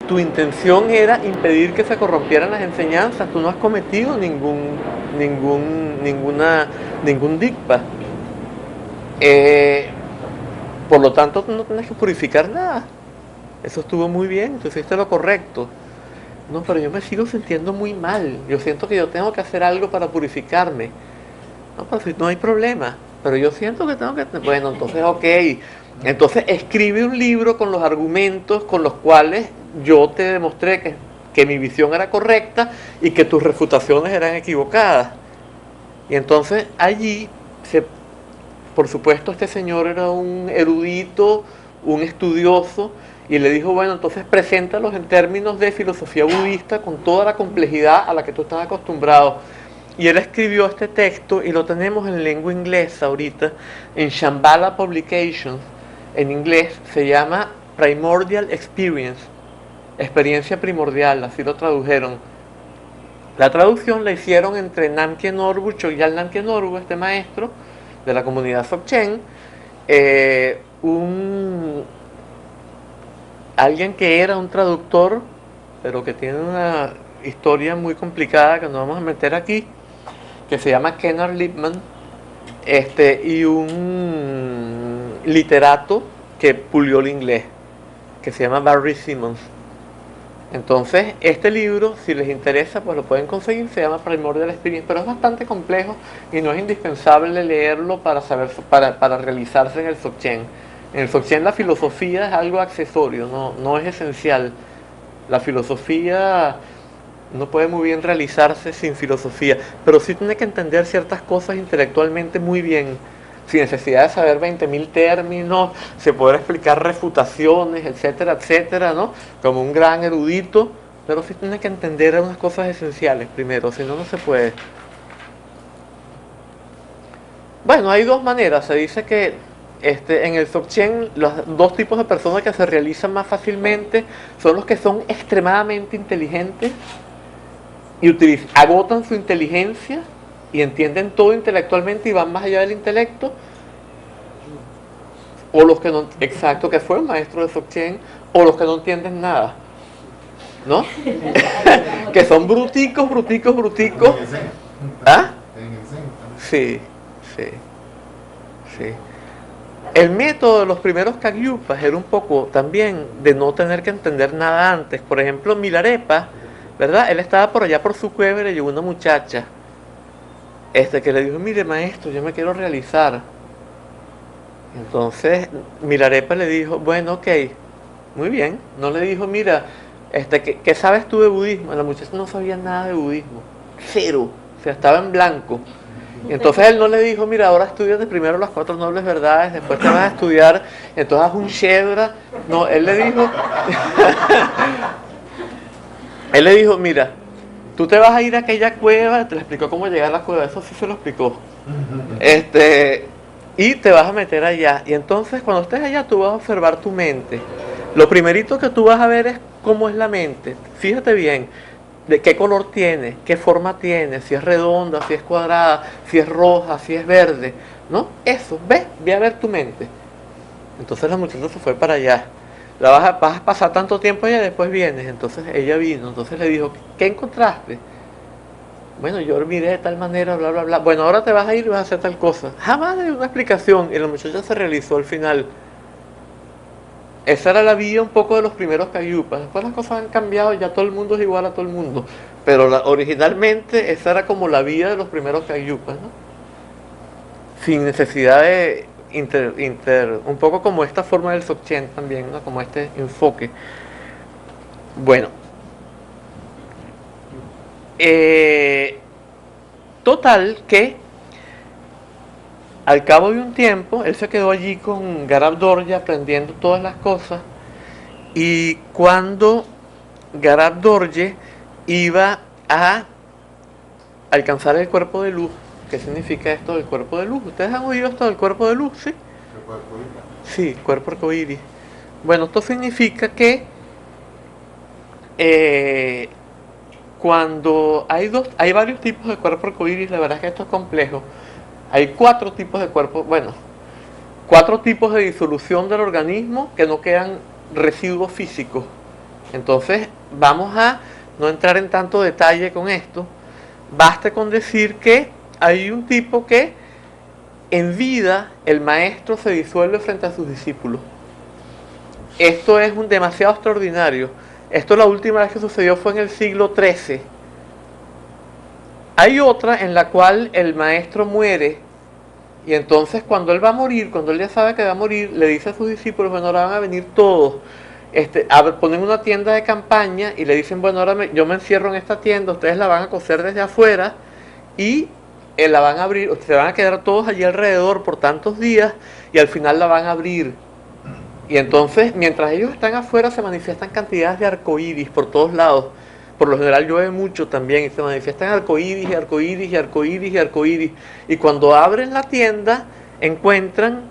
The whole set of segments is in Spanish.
tu intención era impedir que se corrompieran las enseñanzas, tú no has cometido ningún dikpa. Por lo tanto, tú no tienes que purificar nada. Eso estuvo muy bien, tú hiciste lo correcto. No, pero yo me sigo sintiendo muy mal. Yo siento que yo tengo que hacer algo para purificarme. No, pues no hay problema. Pero yo siento que tengo que... Bueno, entonces, ok. Entonces escribe un libro con los argumentos con los cuales yo te demostré que mi visión era correcta y que tus refutaciones eran equivocadas. Y entonces allí, por supuesto, este señor era un erudito, un estudioso, y le dijo, bueno, entonces preséntalos en términos de filosofía budista con toda la complejidad a la que tú estás acostumbrado. Y él escribió este texto y lo tenemos en lengua inglesa ahorita, en Shambhala Publications. En inglés se llama Primordial Experience, experiencia primordial, así lo tradujeron. La traducción la hicieron entre Namkyen Norbu, Chogyal Namkyen Norbu, este maestro de la comunidad Dzogchen, alguien que era un traductor, pero que tiene una historia muy complicada que no vamos a meter aquí, que se llama Kennard Lippmann, y un literato que pulió el inglés, que se llama Barry Simmons. Entonces, este libro, si les interesa, pues lo pueden conseguir, se llama Primordial Experience, pero es bastante complejo y no es indispensable leerlo para saber, para realizarse en el Dzogchen. En el Dzogchen la filosofía es algo accesorio, no es esencial. La filosofía no puede muy bien realizarse sin filosofía, pero sí tiene que entender ciertas cosas intelectualmente muy bien, sin necesidad de saber 20.000 términos, se puede explicar refutaciones, etcétera, etcétera, ¿no? Como un gran erudito, pero sí tiene que entender unas cosas esenciales primero, si no, no se puede. Bueno, hay dos maneras, se dice que en el Dzogchen los dos tipos de personas que se realizan más fácilmente son los que son extremadamente inteligentes y agotan su inteligencia y entienden todo intelectualmente y van más allá del intelecto, o los que no, exacto, que fue un maestro de Dzogchen, o los que no entienden nada, ¿no? Que son bruticos. ¿Ah? Sí, sí, sí. El método de los primeros Kagyupas era un poco también de no tener que entender nada antes. Por ejemplo, Milarepa, ¿verdad? Él estaba por allá por su cueva y le llegó una muchacha que le dijo, mire maestro, yo me quiero realizar. Entonces Milarepa le dijo, bueno, ok, muy bien. No le dijo, mira, ¿qué sabes tú de budismo? La muchacha no sabía nada de budismo, cero, o sea, estaba en blanco. Y entonces él no le dijo, mira, ahora estudias de primero las 4 nobles verdades, después te vas a estudiar, entonces haz un Shedra. No, él le dijo, mira, tú te vas a ir a aquella cueva, te le explicó cómo llegar a la cueva, eso sí se lo explicó. Y te vas a meter allá. Y entonces cuando estés allá tú vas a observar tu mente. Lo primerito que tú vas a ver es cómo es la mente. Fíjate bien, de qué color tiene, qué forma tiene, si es redonda, si es cuadrada, si es roja, si es verde, ¿no? Eso, ve a ver tu mente. Entonces la muchacha se fue para allá. Vas a pasar tanto tiempo allá y después vienes. Entonces ella vino, entonces le dijo, ¿qué encontraste? Bueno, yo miré de tal manera, bla, bla, bla. Bueno, ahora te vas a ir y vas a hacer tal cosa. Jamás le dio una explicación y la muchacha se realizó al final. Esa era la vía un poco de los primeros Kagyupas. Después las cosas han cambiado, ya todo el mundo es igual a todo el mundo. Pero originalmente esa era como la vía de los primeros Kagyupas, ¿no? Sin necesidad de un poco como esta forma del Dzogchen también, ¿no? Como este enfoque. Bueno. Total que al cabo de un tiempo él se quedó allí con Garab Dorje aprendiendo todas las cosas, y cuando Garab Dorje iba a alcanzar el cuerpo de luz, ¿qué significa esto del cuerpo de luz? ¿Ustedes han oído esto del cuerpo de luz? Sí, sí, cuerpo arcoíris. Bueno, esto significa que cuando hay varios tipos de cuerpo arcoíris, la verdad es que esto es complejo. Hay 4 tipos de cuerpo, 4 tipos de disolución del organismo que no quedan residuos físicos. Entonces vamos a no entrar en tanto detalle con esto. Basta con decir que hay un tipo que en vida el maestro se disuelve frente a sus discípulos. Esto es demasiado extraordinario. Esto la última vez que sucedió fue en el siglo XIII. Hay otra en la cual el maestro muere y entonces cuando él va a morir, cuando él ya sabe que va a morir, le dice a sus discípulos, bueno, ahora van a venir todos. Ponen una tienda de campaña y le dicen, bueno, ahora yo me encierro en esta tienda, ustedes la van a coser desde afuera y la van a abrir, se van a quedar todos allí alrededor por tantos días y al final la van a abrir. Y entonces, mientras ellos están afuera, se manifiestan cantidades de arcoíris por todos lados. Por lo general llueve mucho también y se manifiestan arcoíris y arcoíris y arcoíris y arcoíris. Y cuando abren la tienda, encuentran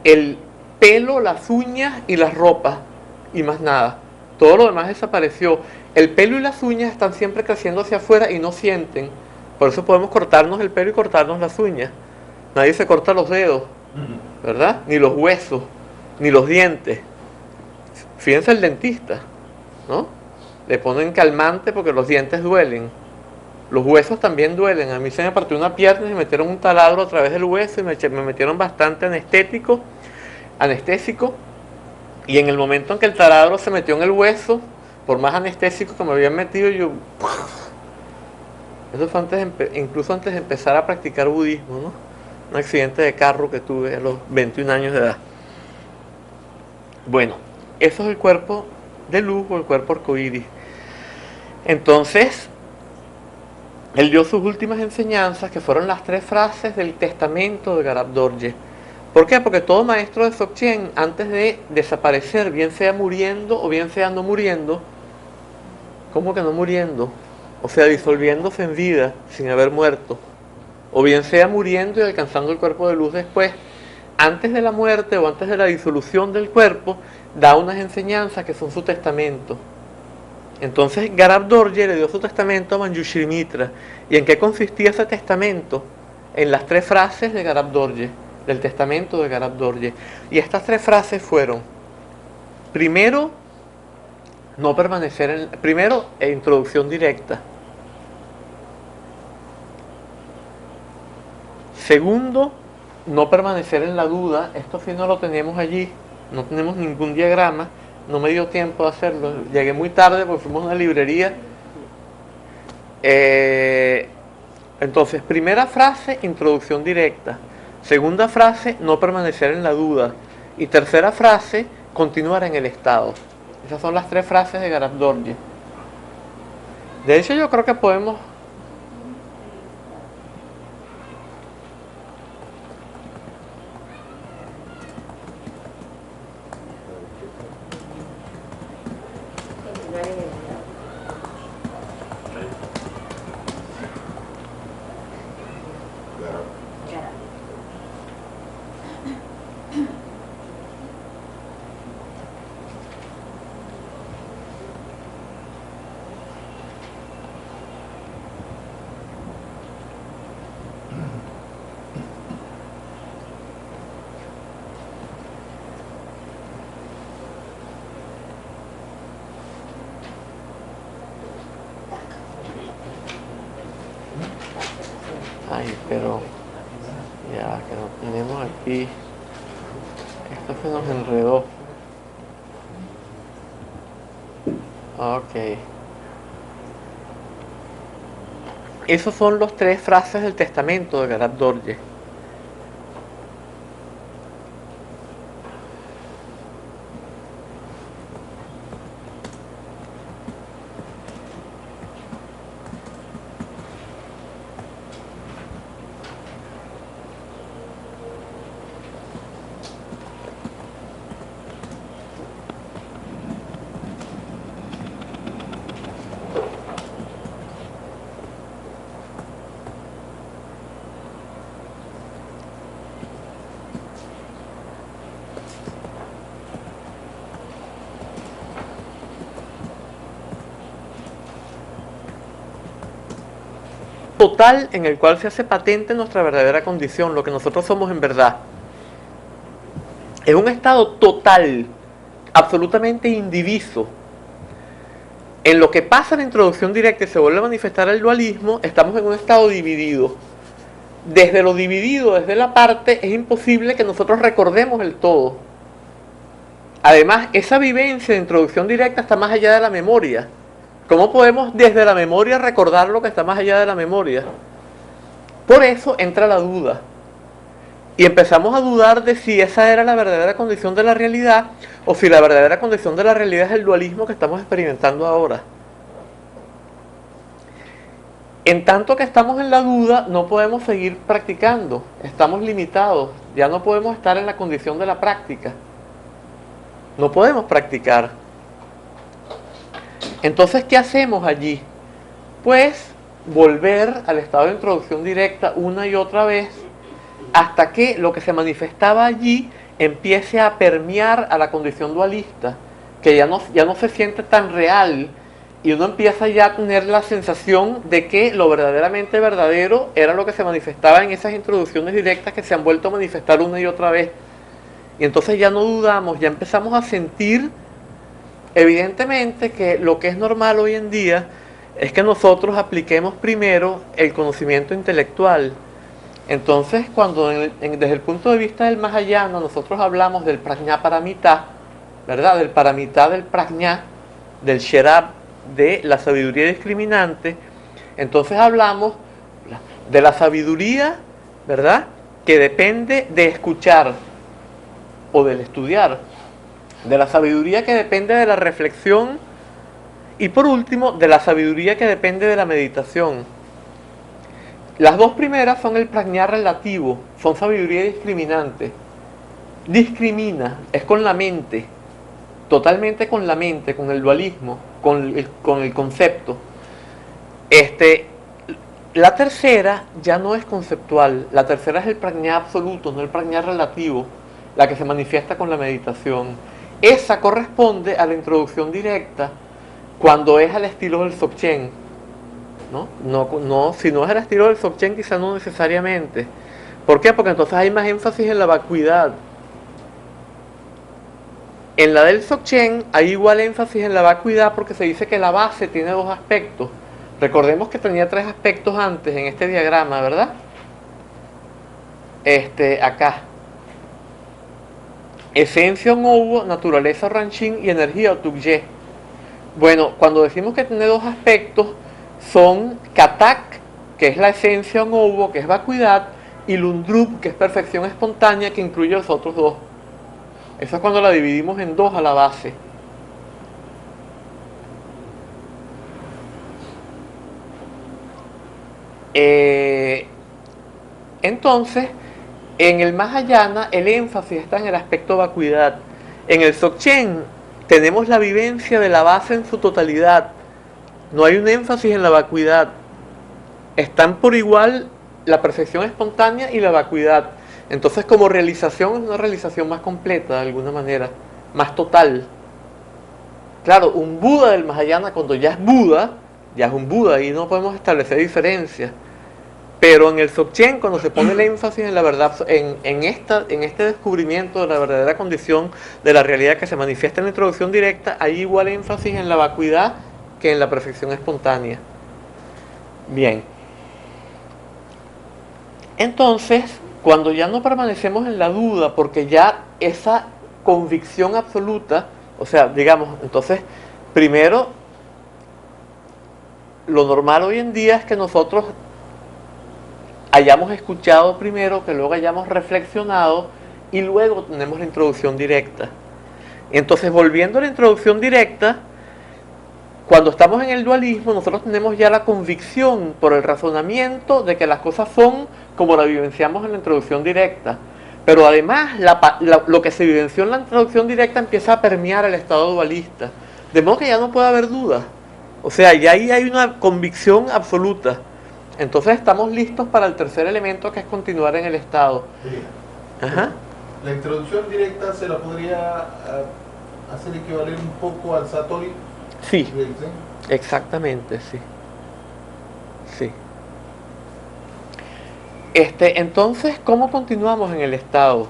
el pelo, las uñas y las ropas y más nada. Todo lo demás desapareció. El pelo y las uñas están siempre creciendo hacia afuera y no sienten. Por eso podemos cortarnos el pelo y cortarnos las uñas. Nadie se corta los dedos, ¿verdad? Ni los huesos, ni los dientes. Fíjense el dentista, ¿no? Le ponen calmante porque los dientes duelen. Los huesos también duelen. A mí se me partió una pierna y me metieron un taladro a través del hueso y me metieron bastante anestésico. Y en el momento en que el taladro se metió en el hueso, por más anestésico que me habían metido, yo... Eso fue incluso antes de empezar a practicar budismo, ¿no? Un accidente de carro que tuve a los 21 años de edad. Bueno, eso es el cuerpo de luz o el cuerpo arcoíris. Entonces, él dio sus últimas enseñanzas, que fueron las 3 frases del testamento de Garab Dorje. ¿Por qué? Porque todo maestro de Dzogchen, antes de desaparecer, bien sea muriendo o bien sea no muriendo, ¿cómo que no muriendo? O sea, disolviéndose en vida, sin haber muerto. O bien sea muriendo y alcanzando el cuerpo de luz después. Antes de la muerte o antes de la disolución del cuerpo, da unas enseñanzas que son su testamento. Entonces Garab Dorje le dio su testamento a Manjushri Mitra. ¿Y en qué consistía ese testamento? En las 3 frases de Garab Dorje, del testamento de Garab Dorje. Y estas 3 frases fueron: primero, no permanecer primero, introducción directa. Segundo, no permanecer en la duda. Esto sí no lo tenemos allí, no tenemos ningún diagrama, no me dio tiempo de hacerlo, llegué muy tarde porque fuimos a una librería. Entonces, primera frase, introducción directa. Segunda frase, no permanecer en la duda. Y tercera frase, continuar en el estado. Esas son las 3 frases de Garab Dorje. De hecho, yo creo que podemos... Ay, pero ya que no tenemos aquí. Esto se nos enredó. Ok. Esos son los 3 frases del testamento de Garab Dorje. Total en el cual se hace patente nuestra verdadera condición, lo que nosotros somos en verdad. Es un estado total, absolutamente indiviso, En lo que pasa en la introducción directa y se vuelve a manifestar el dualismo, estamos en un estado dividido. Desde lo dividido, desde la parte, es imposible que nosotros recordemos el todo. Además, esa vivencia de introducción directa está más allá de la memoria. ¿Cómo podemos desde la memoria recordar lo que está más allá de la memoria? Por eso entra la duda. Y empezamos a dudar de si esa era la verdadera condición de la realidad o si la verdadera condición de la realidad es el dualismo que estamos experimentando ahora. En tanto que estamos en la duda, no podemos seguir practicando, estamos limitados, ya no podemos estar en la condición de la práctica. No podemos practicar. Entonces, ¿qué hacemos allí? Pues volver al estado de introducción directa una y otra vez hasta que lo que se manifestaba allí empiece a permear a la condición dualista, que ya no se siente tan real y uno empieza ya a tener la sensación de que lo verdaderamente verdadero era lo que se manifestaba en esas introducciones directas que se han vuelto a manifestar una y otra vez. Y entonces ya no dudamos, ya empezamos a sentir evidentemente que lo que es normal hoy en día es que nosotros apliquemos primero el conocimiento intelectual. Entonces, cuando desde el punto de vista del Mahayana nosotros hablamos del prajñā paramita, ¿verdad? Del paramita del prajñā, del sherab, de la sabiduría discriminante, entonces hablamos de la sabiduría, ¿verdad? Que depende de escuchar o del estudiar, de la sabiduría que depende de la reflexión y por último, de la sabiduría que depende de la meditación. Las dos primeras son el prajñā relativo, son sabiduría discriminante. Discrimina, es con la mente, totalmente con la mente, con el dualismo, con el concepto. La tercera ya no es conceptual, la tercera es el prajñā absoluto, no el prajñā relativo, la que se manifiesta con la meditación. Esa corresponde a la introducción directa cuando es al estilo del Dzogchen. No, si no es al estilo del Dzogchen, quizá no necesariamente. ¿Por qué? Porque entonces hay más énfasis en la vacuidad. En la del Dzogchen hay igual énfasis en la vacuidad porque se dice que la base tiene dos aspectos. Recordemos que tenía tres aspectos antes en este diagrama, ¿verdad? Acá. Esencia Ongowo, naturaleza Ranchin y energía Otukye. Bueno, cuando decimos que tiene dos aspectos, son Katak, que es la esencia Ongowo, que es vacuidad, y Lundrup, que es perfección espontánea, que incluye los otros dos. Eso es cuando la dividimos en dos a la base. Entonces, en el Mahayana el énfasis está en el aspecto vacuidad. En el Dzogchen tenemos la vivencia de la base en su totalidad. No hay un énfasis en la vacuidad. Están por igual la perfección espontánea y la vacuidad. Entonces, como realización, es una realización más completa de alguna manera, más total. Claro, un Buda del Mahayana, cuando ya es Buda, ya es un Buda y no podemos establecer diferencias. Pero en el Dzogchen, cuando se pone el énfasis en la verdad, en este descubrimiento de la verdadera condición de la realidad que se manifiesta en la introducción directa, hay igual énfasis en la vacuidad que en la perfección espontánea. Bien. Entonces, cuando ya no permanecemos en la duda, porque ya esa convicción absoluta, o sea, digamos, entonces, primero, lo normal hoy en día es que nosotros hayamos escuchado primero, que luego hayamos reflexionado y luego tenemos la introducción directa. Entonces, volviendo a la introducción directa, cuando estamos en el dualismo, nosotros tenemos ya la convicción por el razonamiento de que las cosas son como la vivenciamos en la introducción directa. Pero además, lo que se vivenció en la introducción directa empieza a permear el estado dualista. De modo que ya no puede haber duda. O sea, ya ahí hay una convicción absoluta. Entonces estamos listos para el tercer elemento, que es continuar en el estado. Ajá. La introducción directa se la podría hacer equivaler un poco al Satori. Sí, exactamente, sí. Sí. Entonces, ¿cómo continuamos en el estado?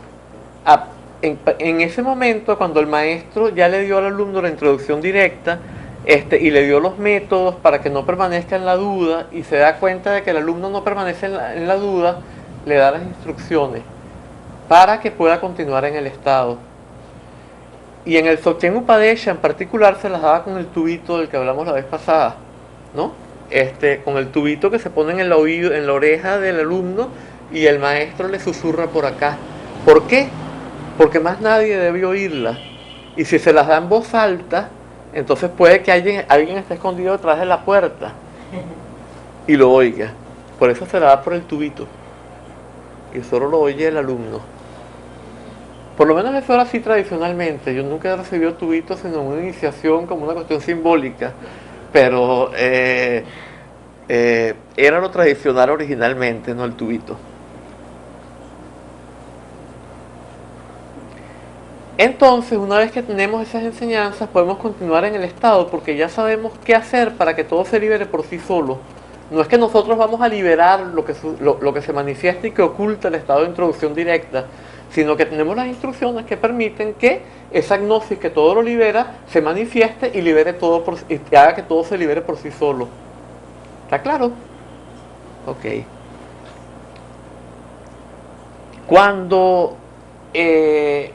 En ese momento, cuando el maestro ya le dio al alumno la introducción directa, y le dio los métodos para que no permanezca en la duda, y se da cuenta de que el alumno no permanece en la duda, le da las instrucciones para que pueda continuar en el estado. Y en el Dzogchen Upadesha en particular se las daba con el tubito del que hablamos la vez pasada, ¿no? Con el tubito que se pone en el oído, en la oreja del alumno, y el maestro le susurra por acá. ¿Por qué? Porque más nadie debe oírla. Y si se las da en voz alta, entonces puede que alguien esté escondido detrás de la puerta y lo oiga. Por eso se la da por el tubito. Y solo lo oye el alumno. Por lo menos eso era así tradicionalmente. Yo nunca he recibido tubitos sino una iniciación como una cuestión simbólica. Pero era lo tradicional originalmente, no el tubito. Entonces, una vez que tenemos esas enseñanzas, podemos continuar en el estado, porque ya sabemos qué hacer para que todo se libere por sí solo. No es que nosotros vamos a liberar lo que se manifiesta y que oculta el estado de introducción directa, sino que tenemos las instrucciones que permiten que esa gnosis que todo lo libera se manifieste y libere todo y haga que todo se libere por sí solo. ¿Está claro? Ok. Cuando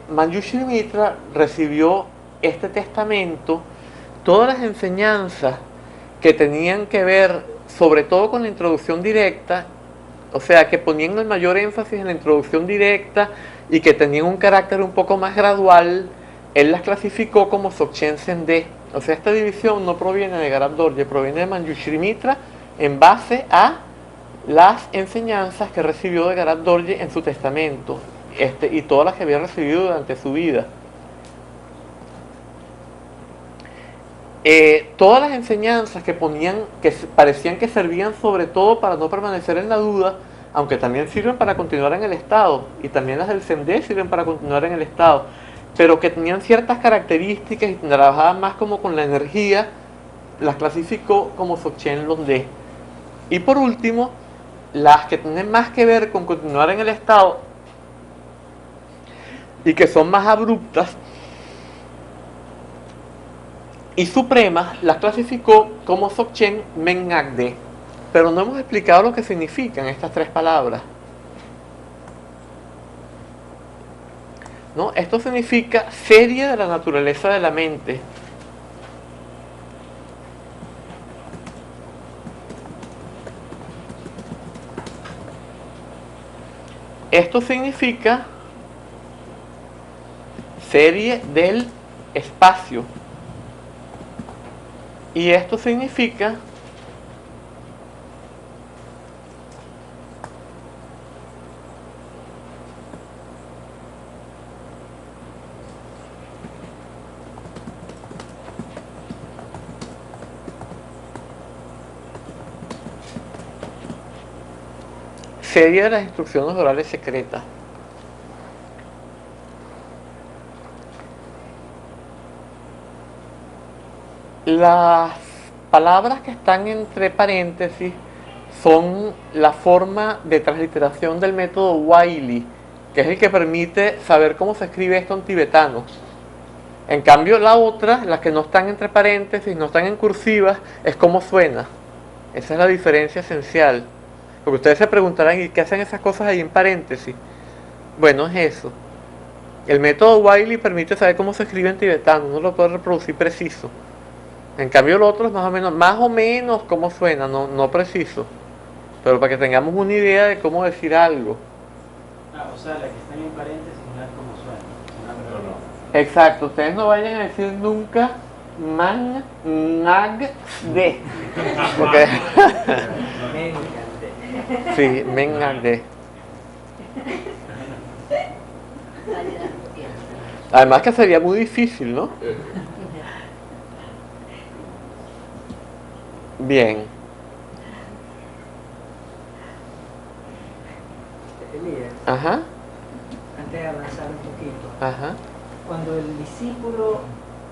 Manjushri Mitra recibió este testamento, todas las enseñanzas que tenían que ver sobre todo con la introducción directa, o sea, que ponían el mayor énfasis en la introducción directa y que tenían un carácter un poco más gradual, él las clasificó como Dzogchen Sendé. O sea, esta división no proviene de Garab Dorje, proviene de Manjushri Mitra en base a las enseñanzas que recibió de Garab Dorje en su testamento, y todas las que había recibido durante su vida. Todas las enseñanzas que parecían que servían sobre todo para no permanecer en la duda, aunque también sirven para continuar en el estado, y también las del Sendé sirven para continuar en el estado, pero que tenían ciertas características y trabajaban más como con la energía, las clasificó como Dzogchen Londé. Y por último, las que tienen más que ver con continuar en el estado y que son más abruptas y supremas, las clasificó como Dzogchen Mengagde. Pero no hemos explicado lo que significan estas tres palabras, ¿no? Esto significa serie de la naturaleza de la mente. Esto significa serie del espacio. Y esto significa serie de las instrucciones orales secretas. Las palabras que están entre paréntesis son la forma de transliteración del método Wiley, que es el que permite saber cómo se escribe esto en tibetano. En cambio, la otra, las que no están entre paréntesis, no están en cursivas, es cómo suena. Esa es la diferencia esencial. Porque ustedes se preguntarán, ¿y qué hacen esas cosas ahí en paréntesis? Bueno, es eso. El método Wiley permite saber cómo se escribe en tibetano, no lo puede reproducir preciso. En cambio, lo otro es más o menos cómo suena, no preciso. Pero para que tengamos una idea de cómo decir algo. O sea, la que está en paréntesis no es como suena. No. Exacto, ustedes no vayan a decir nunca man, nag, de. Porque sí, men, de. Además que sería muy difícil, ¿no? Bien. Elías, Ajá, antes de avanzar un poquito, ajá. cuando el discípulo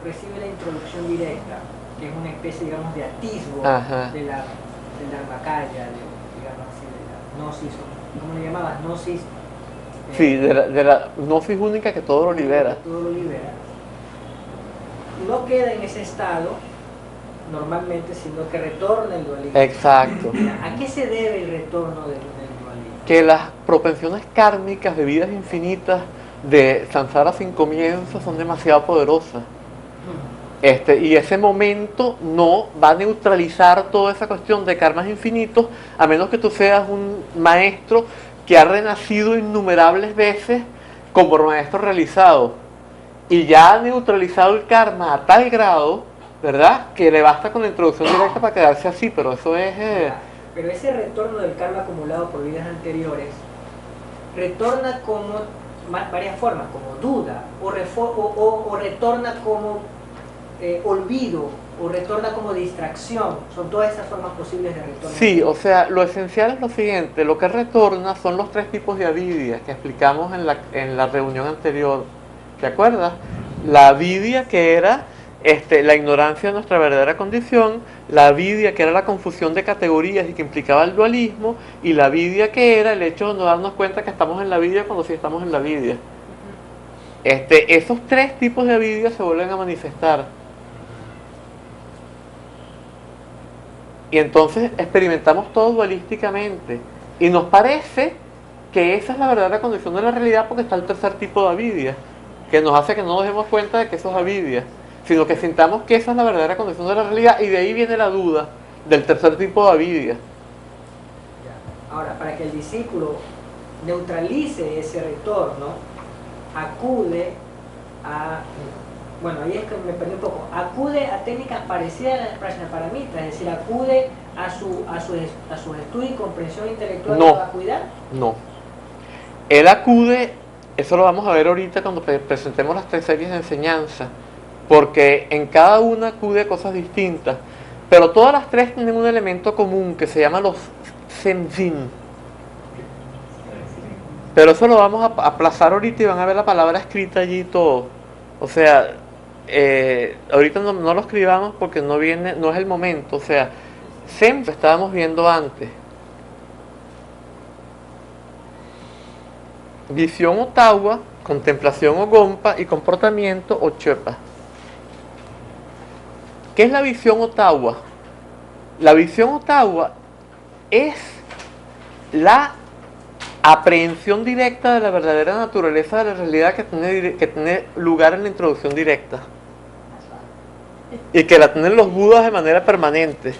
recibe la introducción directa, que es una especie, digamos, de atisbo Ajá. de la Dharmakaya, digamos así, de la gnosis, ¿cómo le llamabas? Gnosis. Sí, de la gnosis única que todo lo libera. Todo lo libera. No queda en ese estado normalmente, sino que retorna el dualismo. Exacto. ¿A qué se debe el retorno del dualismo? Que las propensiones kármicas de vidas infinitas de samsara sin comienzo son demasiado poderosas. Y ese momento no va a neutralizar toda esa cuestión de karmas infinitos, a menos que tú seas un maestro que ha renacido innumerables veces como maestro realizado y ya ha neutralizado el karma a tal grado, ¿verdad?, que le basta con la introducción directa para quedarse así, pero eso es... Pero ese retorno del karma acumulado por vidas anteriores retorna como varias formas, como duda, o retorna como olvido, o retorna como distracción. Son todas esas formas posibles de retorno. Sí, o sea, lo esencial es lo siguiente: lo que retorna son los 3 tipos de avidia que explicamos en la reunión anterior. ¿Te acuerdas? La avidia, que era la ignorancia de nuestra verdadera condición; la avidia, que era la confusión de categorías y que implicaba el dualismo; y la avidia, que era el hecho de no darnos cuenta que estamos en la avidia cuando sí estamos en la avidia. Esos 3 tipos de avidia se vuelven a manifestar. Y entonces experimentamos todo dualísticamente. Y nos parece que esa es la verdadera condición de la realidad, porque está el 3er tipo de avidia, que nos hace que no nos demos cuenta de que eso es avidia, sino que sintamos que esa es la verdadera condición de la realidad, y de ahí viene la duda del 3er tipo de avidia. Ahora, para que el discípulo neutralice ese retorno, acude a... Bueno, ahí es que me perdí un poco. Acude a técnicas parecidas a las prajnaparamitas, es decir, acude a su estudio y comprensión intelectual No. para cuidar. No. Él acude, eso lo vamos a ver ahorita cuando presentemos las 3 series de enseñanza, porque en cada una acude a cosas distintas, pero todas las 3 tienen un elemento común que se llama los Senzin. Pero eso lo vamos a aplazar ahorita y van a ver la palabra escrita allí y todo. O sea, ahorita no lo escribamos porque no es el momento. O sea, Zen lo estábamos viendo antes. Visión o tawa, contemplación o gompa, y comportamiento o chepa. ¿Qué es la visión o tawa? La visión o tawa es la aprehensión directa de la verdadera naturaleza de la realidad que tiene lugar en la introducción directa, y que la tienen los budas de manera permanente.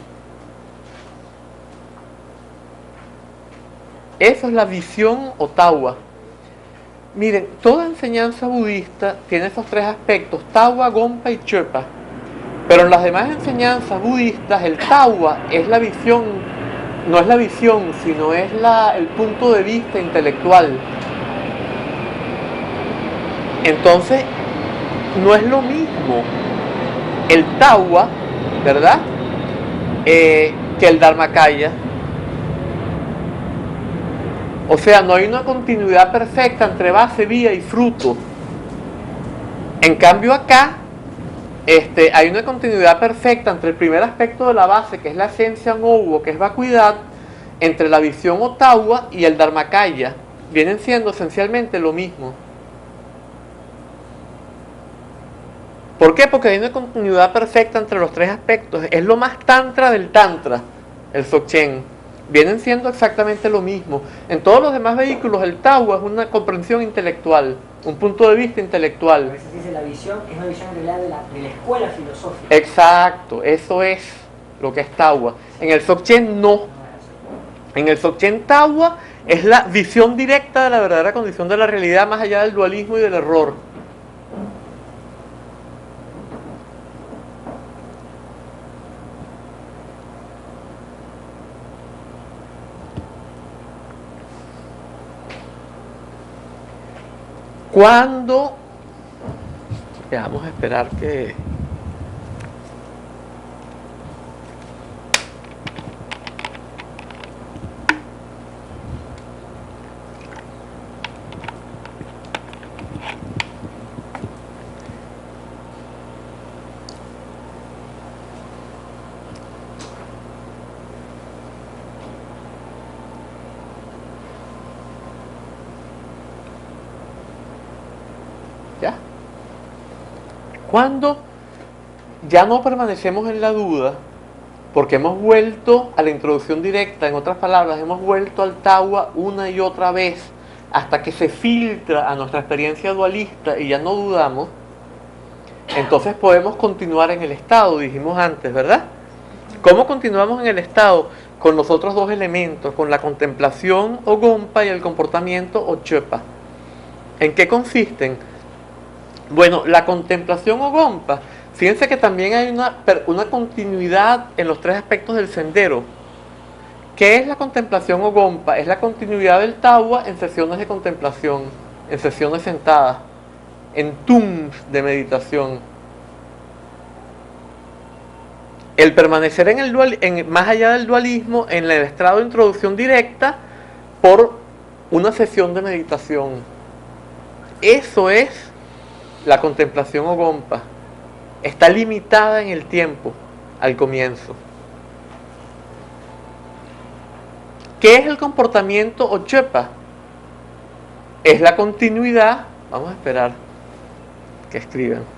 Eso es la visión o tawa. Miren, toda enseñanza budista tiene esos 3 aspectos: tawa, gompa y chepa. Pero en las demás enseñanzas budistas, el tawa es la visión, no es la visión, sino es el punto de vista intelectual. Entonces, no es lo mismo el tawa, ¿verdad?, que el dharmakaya. O sea, no hay una continuidad perfecta entre base, vía y fruto. En cambio acá, hay una continuidad perfecta entre el primer aspecto de la base, que es la esencia no, que es vacuidad, entre la visión o tawa y el dharmakaya. Vienen siendo esencialmente lo mismo. ¿Por qué? Porque hay una continuidad perfecta entre los 3 aspectos. Es lo más tantra del tantra, el Dzogchen. Vienen siendo exactamente lo mismo. En todos los demás vehículos, el tawa es una comprensión intelectual, un punto de vista intelectual. Por eso se dice la visión, es una visión en realidad de la escuela filosófica. Exacto, eso es lo que es tawa. En el Dzogchen no. En el Dzogchen tawa es la visión directa de la verdadera condición de la realidad, más allá del dualismo y del error. Cuando, vamos a esperar que... ¿Ya? Cuando ya no permanecemos en la duda porque hemos vuelto a la introducción directa, en otras palabras, hemos vuelto al tawa una y otra vez hasta que se filtra a nuestra experiencia dualista y ya no dudamos. Entonces podemos continuar en el estado, dijimos antes, ¿verdad? ¿Cómo continuamos en el estado? Con los otros dos elementos, con la contemplación o gompa y el comportamiento o chepa. ¿En qué consisten? Bueno, la contemplación o gompa, fíjense que también hay una continuidad en los tres aspectos del sendero. ¿Qué es la contemplación o gompa? Es la continuidad del tawa en sesiones de contemplación, en sesiones sentadas, en tums de meditación. El permanecer en el más allá del dualismo, en el estrado de introducción directa, por una sesión de meditación. Eso es la contemplación o gompa. Está limitada en el tiempo, al comienzo. ¿Qué es el comportamiento o chepa? Es la continuidad. Vamos a esperar que escriban.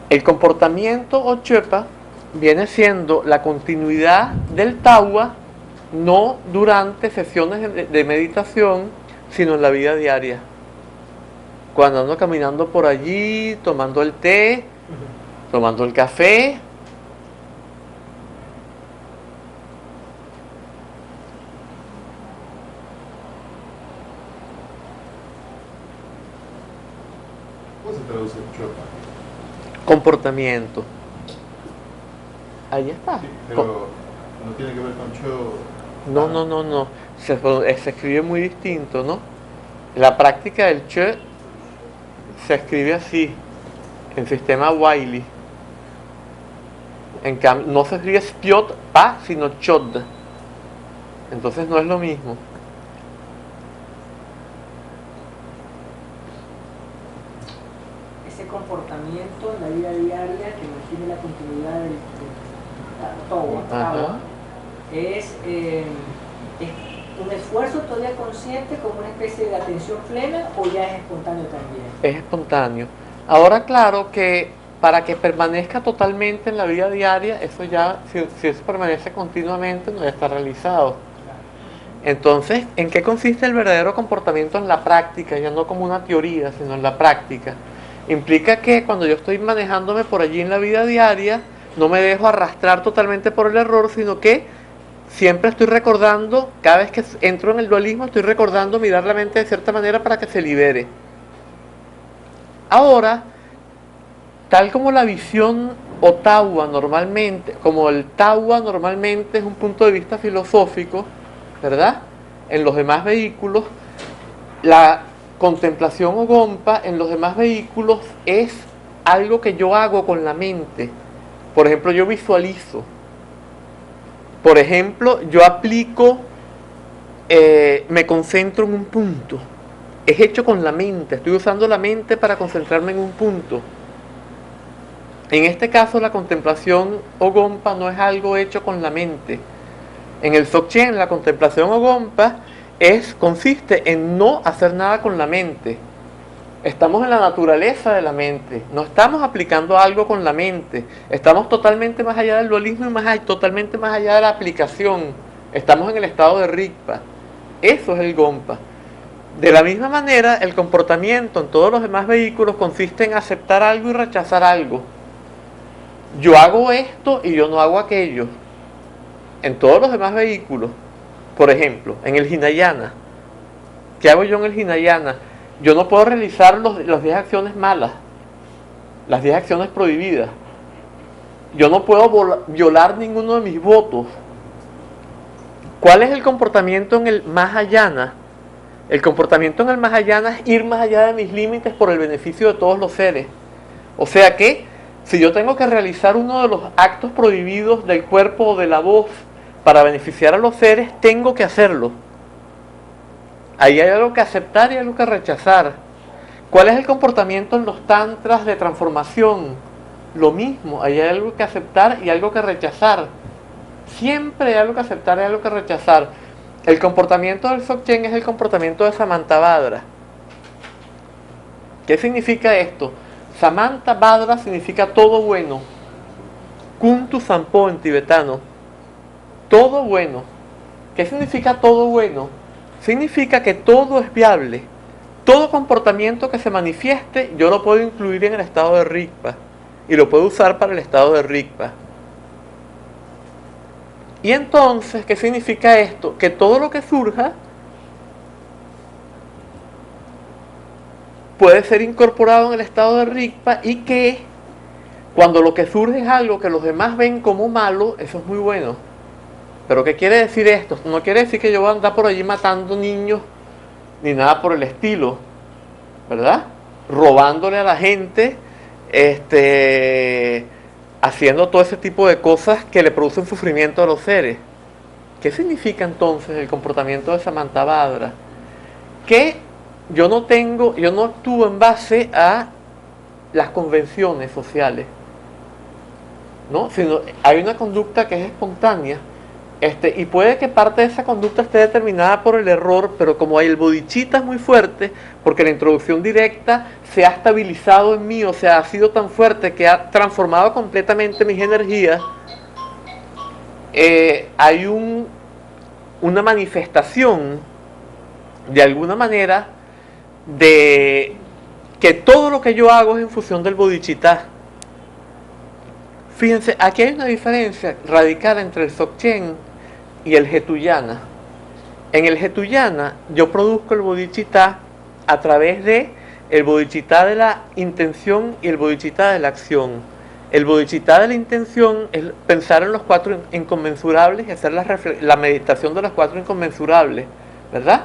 El comportamiento o chepa viene siendo la continuidad del tawa, no durante sesiones de meditación, sino en la vida diaria. Cuando ando caminando por allí, tomando el té, tomando el café. ¿Cómo se traduce chopa? Comportamiento. Ahí está. Sí, pero no tiene que ver con cho. No. Se escribe muy distinto, ¿no? La práctica del che se escribe así, en sistema Wiley. En cambio, no se escribe spiot pa, sino chod. Entonces no es lo mismo. Ese comportamiento en la vida diaria que mantiene la continuidad del tawa es un esfuerzo todavía consciente, como una especie de atención plena, o ya es espontáneo también. Es espontáneo. Ahora, claro que para que permanezca totalmente en la vida diaria, eso ya, si eso permanece continuamente, no ya está realizado. Entonces, ¿en qué consiste el verdadero comportamiento en la práctica? Ya no como una teoría, sino en la práctica. Implica que cuando yo estoy manejándome por allí en la vida diaria, no me dejo arrastrar totalmente por el error, sino que siempre estoy recordando, cada vez que entro en el dualismo, estoy recordando mirar la mente de cierta manera para que se libere. Ahora, tal como la visión o tawa normalmente, como el tawa normalmente es un punto de vista filosófico, ¿verdad? En los demás vehículos, la contemplación o gompa en los demás vehículos es algo que yo hago con la mente. Por ejemplo, yo visualizo. Por ejemplo, yo aplico, me concentro en un punto. Es hecho con la mente. Estoy usando la mente para concentrarme en un punto. En este caso, la contemplación o gompa no es algo hecho con la mente. En el Dzogchen, la contemplación o gompa consiste en no hacer nada con la mente. Estamos en la naturaleza de la mente, no estamos aplicando algo con la mente, estamos totalmente más allá del dualismo y totalmente más allá de la aplicación, estamos en el estado de Rigpa. Eso es el gompa. De la misma manera, el comportamiento en todos los demás vehículos consiste en aceptar algo y rechazar algo. Yo hago esto y yo no hago aquello. En todos los demás vehículos, por ejemplo, en el Hinayana, ¿qué hago yo en el Hinayana? Yo no puedo realizar las 10 acciones malas, las 10 acciones prohibidas. Yo no puedo violar ninguno de mis votos. ¿Cuál es el comportamiento en el Mahayana? El comportamiento en el Mahayana es ir más allá de mis límites por el beneficio de todos los seres. O sea que Si yo tengo que realizar uno de los actos prohibidos del cuerpo o de la voz para beneficiar a los seres, tengo que hacerlo. Ahí hay algo que aceptar y algo que rechazar. ¿Cuál es el comportamiento en los tantras de transformación? Lo mismo, ahí hay algo que aceptar y algo que rechazar. Siempre hay algo que aceptar y algo que rechazar. El comportamiento del Dzogchen es el comportamiento de Samantabhadra. ¿Qué significa esto? Samantabhadra significa todo bueno. Kuntu Sampo en tibetano. Todo bueno. ¿Qué significa todo bueno? Significa que todo es viable. Todo comportamiento que se manifieste, yo lo puedo incluir en el estado de Rigpa. Y lo puedo usar para el estado de Rigpa. Y entonces, ¿qué significa esto? Que todo lo que surja puede ser incorporado en el estado de Rigpa, y que cuando lo que surge es algo que los demás ven como malo, eso es muy bueno. ¿Pero qué quiere decir esto? No quiere decir que yo voy a andar por allí matando niños ni nada por el estilo, ¿verdad? Robándole a la gente, haciendo todo ese tipo de cosas que le producen sufrimiento a los seres. ¿Qué significa entonces el comportamiento de Samantabhadra? Que yo no actúo en base a las convenciones sociales, ¿no? Sino hay una conducta que es espontánea, y puede que parte de esa conducta esté determinada por el error, pero como el bodhicitta es muy fuerte, porque la introducción directa se ha estabilizado en mí, o sea, ha sido tan fuerte que ha transformado completamente mis energías, hay una manifestación, de alguna manera, de que todo lo que yo hago es en función del bodhicitta. Fíjense, aquí hay una diferencia radical entre el Dzogchen y el Hetuyana. En el Hetuyana yo produzco el bodhicitta a través de el bodhicitta de la intención y el bodhicitta de la acción. El bodhicitta de la intención es pensar en los 4 inconmensurables y hacer la meditación de los 4 inconmensurables, ¿verdad?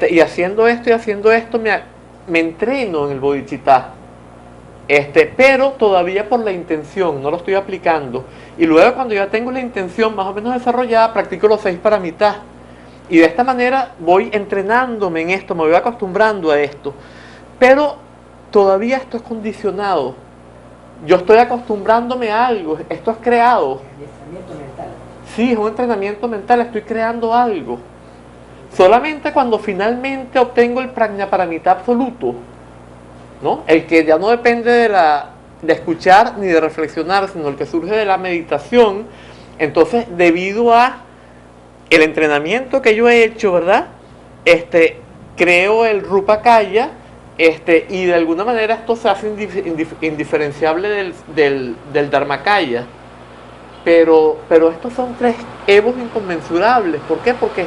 Y haciendo esto me entreno en el bodhicitta. Pero todavía por la intención, no lo estoy aplicando. Y luego, cuando ya tengo la intención más o menos desarrollada, practico los 6 paramitas. Y de esta manera voy entrenándome en esto, me voy acostumbrando a esto. Pero todavía esto es condicionado. Yo estoy acostumbrándome a algo, esto es creado. Entrenamiento mental. Sí, es un entrenamiento mental, estoy creando algo. Solamente cuando finalmente obtengo el prajnaparamita absoluto, ¿no? El que ya no depende de escuchar ni de reflexionar, sino el que surge de la meditación. Entonces, debido a el entrenamiento que yo he hecho, ¿verdad? Creo el Rupakaya, y de alguna manera esto se hace indiferenciable del Dharmakaya. Pero estos son 3 evos inconmensurables. ¿Por qué? Porque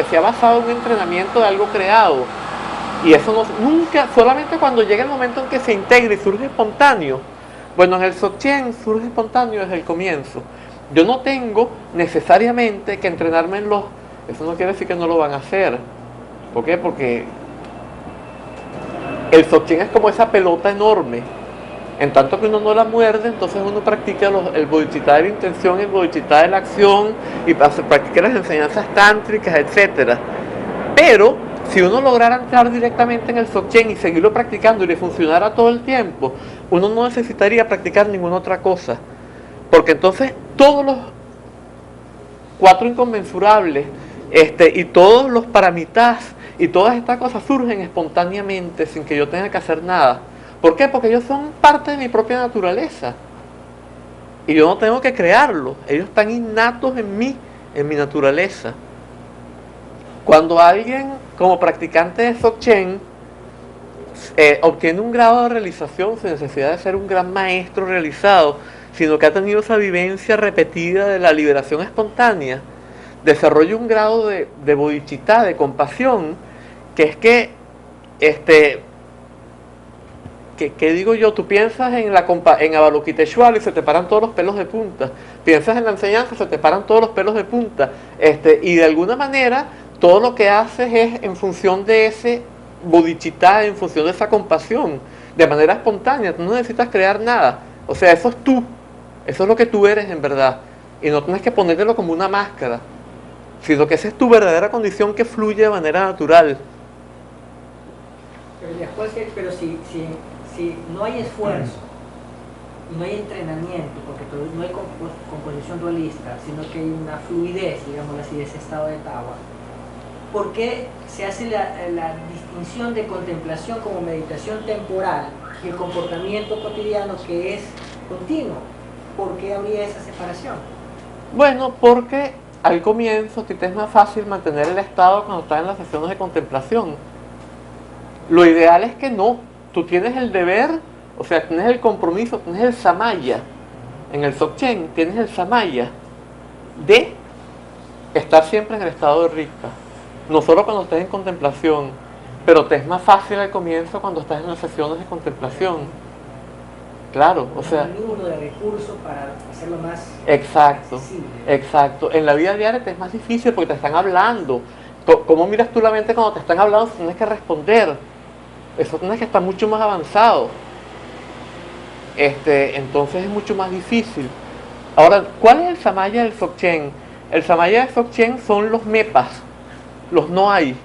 se ha basado en un entrenamiento de algo creado. Y eso nunca, solamente cuando llega el momento en que se integra y surge espontáneo. Bueno, en el Dzogchen surge espontáneo desde el comienzo. Yo no tengo necesariamente que entrenarme en los... Eso no quiere decir que no lo van a hacer. ¿Por qué? Porque el Dzogchen es como esa pelota enorme. En tanto que uno no la muerde, entonces uno practica el bodhicitta de la intención, el bodhicitta de la acción, y practica las enseñanzas tántricas, etc. Pero si uno lograra entrar directamente en el Dzogchen y seguirlo practicando y le funcionara todo el tiempo, uno no necesitaría practicar ninguna otra cosa. Porque entonces todos los 4 inconmensurables, y todos los paramitas y todas estas cosas surgen espontáneamente sin que yo tenga que hacer nada. ¿Por qué? Porque ellos son parte de mi propia naturaleza. Y yo no tengo que crearlos. Ellos están innatos en mí, en mi naturaleza. Cuando alguien, como practicante de Dzogchen, obtiene un grado de realización sin necesidad de ser un gran maestro realizado, sino que ha tenido esa vivencia repetida de la liberación espontánea, desarrolla un grado de bodhicitta, de compasión, que es que, ¿qué digo yo? Tú piensas en Avalokiteshvara y se te paran todos los pelos de punta. Piensas en la enseñanza, se te paran todos los pelos de punta. Y de alguna manera, todo lo que haces es en función de ese bodhicitta, en función de esa compasión. de manera espontánea, tú no necesitas crear nada. O sea, eso es tú, eso es lo que tú eres en verdad. Y no tienes que ponértelo como una máscara, sino que esa es tu verdadera condición que fluye de manera natural. Pero si no hay esfuerzo y no hay entrenamiento, porque no hay composición dualista, sino que hay una fluidez, digamos así, de ese estado de Tawa, ¿por qué se hace la distinción de contemplación como meditación temporal y el comportamiento cotidiano que es continuo? ¿Por qué habría esa separación? Bueno, porque al comienzo a ti te es más fácil mantener el estado cuando estás en las sesiones de contemplación. Lo ideal es que no, tú tienes el deber, o sea, tienes el compromiso, tienes el samaya, en el Dzogchen tienes el samaya de estar siempre en el estado de rikpa. No solo cuando estés en contemplación, pero te es más fácil al comienzo cuando estás en las sesiones de contemplación. Claro, o sea... Un mínimo de recursos para hacerlo más exacto, accesible. exacto. En la vida diaria te es más difícil porque te están hablando. ¿Cómo miras tú la mente cuando te están hablando? Tienes que responder. Eso tienes que estar mucho más avanzado. Entonces es mucho más difícil. Ahora, ¿cuál es el samaya del Dzogchen? El samaya del Dzogchen son los mepas, los no hay.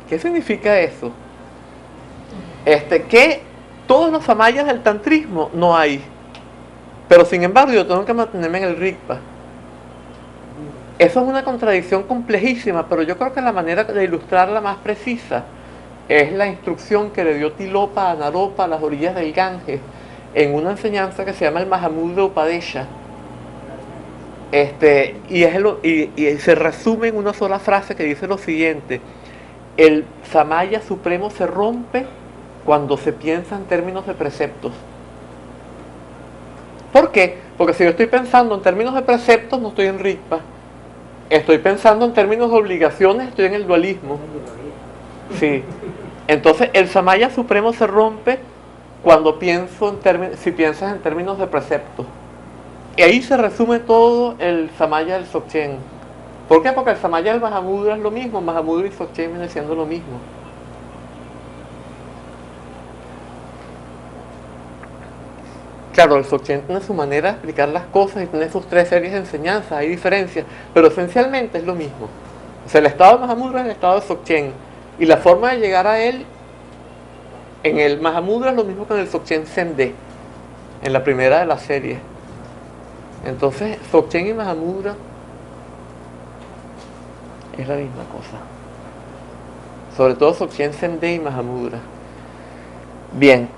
¿Qué significa eso? Que todos los samayas del tantrismo no hay. Pero sin embargo yo tengo que mantenerme en el rikpa. Eso es una contradicción complejísima, pero yo creo que la manera de ilustrarla más precisa es la instrucción que le dio Tilopa a Naropa a las orillas del Ganges en una enseñanza que se llama el Mahamudra Upadesha. Y se resume en una sola frase que dice lo siguiente: el samaya supremo se rompe cuando se piensa en términos de preceptos. ¿Por qué? Porque si yo estoy pensando en términos de preceptos, no estoy en rikpa. Estoy pensando en términos de obligaciones, estoy en el dualismo. Sí. Entonces el samaya supremo se rompe cuando si piensas en términos de preceptos. Y ahí se resume todo el samaya del Dzogchen. ¿Por qué? Porque el samaya del Mahamudra es lo mismo, Mahamudra y Dzogchen vienen siendo lo mismo. Claro, el Dzogchen tiene su manera de explicar las cosas y tiene sus 3 series de enseñanzas, hay diferencias, pero esencialmente es lo mismo. O sea, el estado de Mahamudra es el estado de Dzogchen, y la forma de llegar a él en el Mahamudra es lo mismo que en el Dzogchen Zen-de, en la primera de la serie. Entonces, Dzogchen y Mahamudra es la misma cosa. Sobre todo Dzogchen Zen-de y Mahamudra. Bien.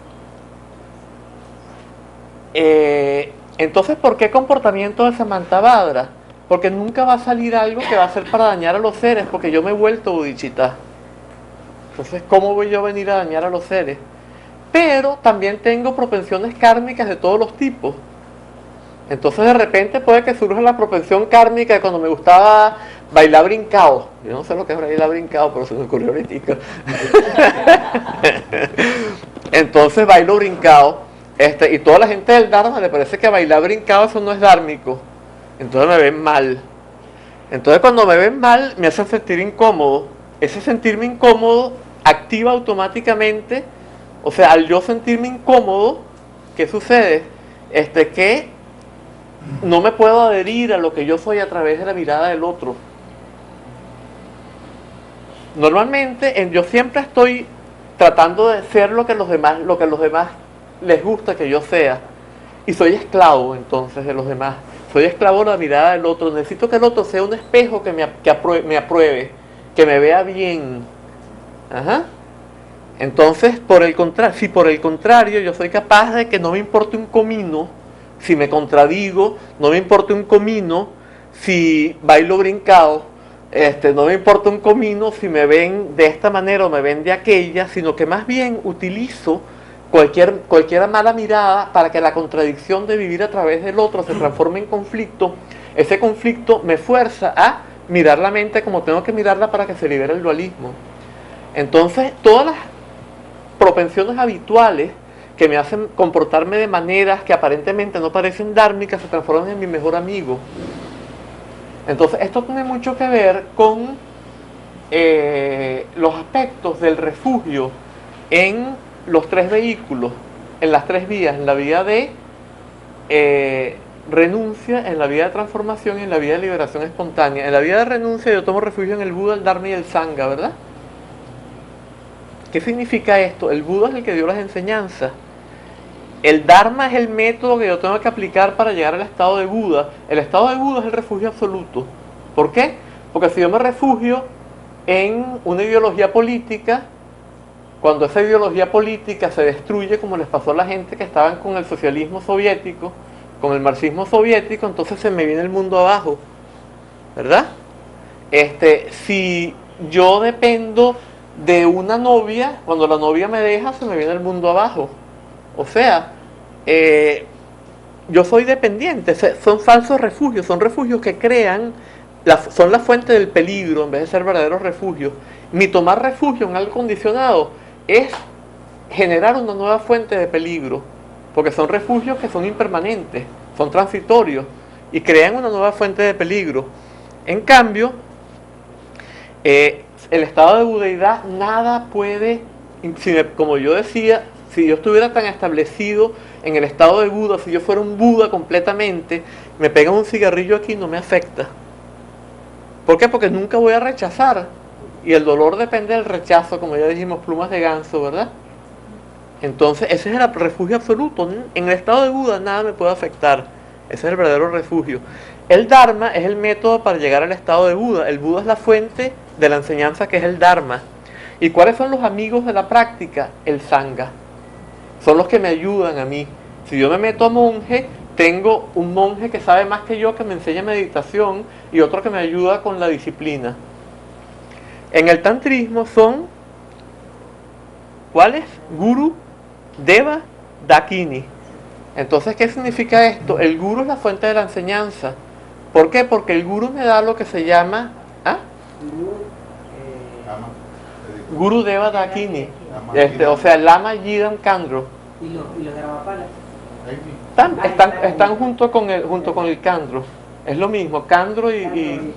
Entonces, ¿por qué comportamiento de Samantabhadra? Porque nunca va a salir algo que va a ser para dañar a los seres, porque yo me he vuelto bodhicitta. Entonces, ¿cómo voy yo a venir a dañar a los seres? Pero también tengo propensiones kármicas de todos los tipos. Entonces, de repente puede que surja la propensión kármica de cuando me gustaba bailar brincado. Yo no sé lo que es bailar brincado, pero se me ocurrió ahorita. Entonces, bailo brincado. Y toda la gente del Dharma le parece que bailar brincado eso no es dármico. Entonces me ven mal. Entonces cuando me ven mal me hacen sentir incómodo. Ese sentirme incómodo activa automáticamente, o sea, al yo sentirme incómodo, ¿qué sucede? Que no me puedo adherir a lo que yo soy a través de la mirada del otro. Normalmente yo siempre estoy tratando de ser lo que a los demás les gusta que yo sea, y soy esclavo entonces de los demás, soy esclavo de la mirada del otro. Necesito que el otro sea un espejo que me apruebe, que me vea bien. Ajá. Entonces, si por el contrario yo soy capaz de que no me importe un comino si me contradigo, no me importa un comino si bailo brincado, no me importa un comino si me ven de esta manera o me ven de aquella, sino que más bien utilizo cualquier mala mirada para que la contradicción de vivir a través del otro se transforme en conflicto. Ese conflicto me fuerza a mirar la mente como tengo que mirarla para que se libere el dualismo. Entonces, todas las propensiones habituales que me hacen comportarme de maneras que aparentemente no parecen dármicas se transforman en mi mejor amigo. Entonces, esto tiene mucho que ver con los aspectos del refugio en los tres vehículos, en las tres vías, en la vía de renuncia, en la vía de transformación y en la vía de liberación espontánea. En la vía de renuncia yo tomo refugio en el Buda, el Dharma y el Sangha, ¿verdad? ¿Qué significa esto? El Buda es el que dio las enseñanzas. El Dharma es el método que yo tengo que aplicar para llegar al estado de Buda. El estado de Buda es el refugio absoluto. ¿Por qué? Porque si yo me refugio en una ideología política, cuando esa ideología política se destruye, como les pasó a la gente que estaban con el socialismo soviético, con el marxismo soviético, entonces se me viene el mundo abajo, ¿verdad? Si yo dependo de una novia, cuando la novia me deja, se me viene el mundo abajo. O sea, yo soy dependiente, son falsos refugios, son refugios que crean, son la fuente del peligro en vez de ser verdaderos refugios. Mi tomar refugio en algo condicionado es generar una nueva fuente de peligro, porque son refugios que son impermanentes, son transitorios y crean una nueva fuente de peligro. En cambio, el estado de budeidad, nada puede, como yo decía, si yo estuviera tan establecido en el estado de Buda, si yo fuera un Buda completamente, me pegan un cigarrillo aquí y no me afecta. ¿Por qué? Porque nunca voy a rechazar. Y el dolor depende del rechazo, como ya dijimos, plumas de ganso, ¿verdad? Entonces, ese es el refugio absoluto. En el estado de Buda nada me puede afectar. Ese es el verdadero refugio. El Dharma es el método para llegar al estado de Buda. El Buda es la fuente de la enseñanza que es el Dharma. ¿Y cuáles son los amigos de la práctica? El Sangha. Son los que me ayudan a mí. Si yo me meto a monje, tengo un monje que sabe más que yo, que me enseña meditación, y otro que me ayuda con la disciplina. En el tantrismo son, ¿cuáles? Guru, Deva, Dakini. Entonces, ¿qué significa esto? El guru es la fuente de la enseñanza. ¿Por qué? Porque el guru me da lo que se llama Guru Deva Dakini. O sea, Lama Yidam Kandro. ¿Y los Dharmapalas? Están junto con el Kandro. Es lo mismo, Kandro y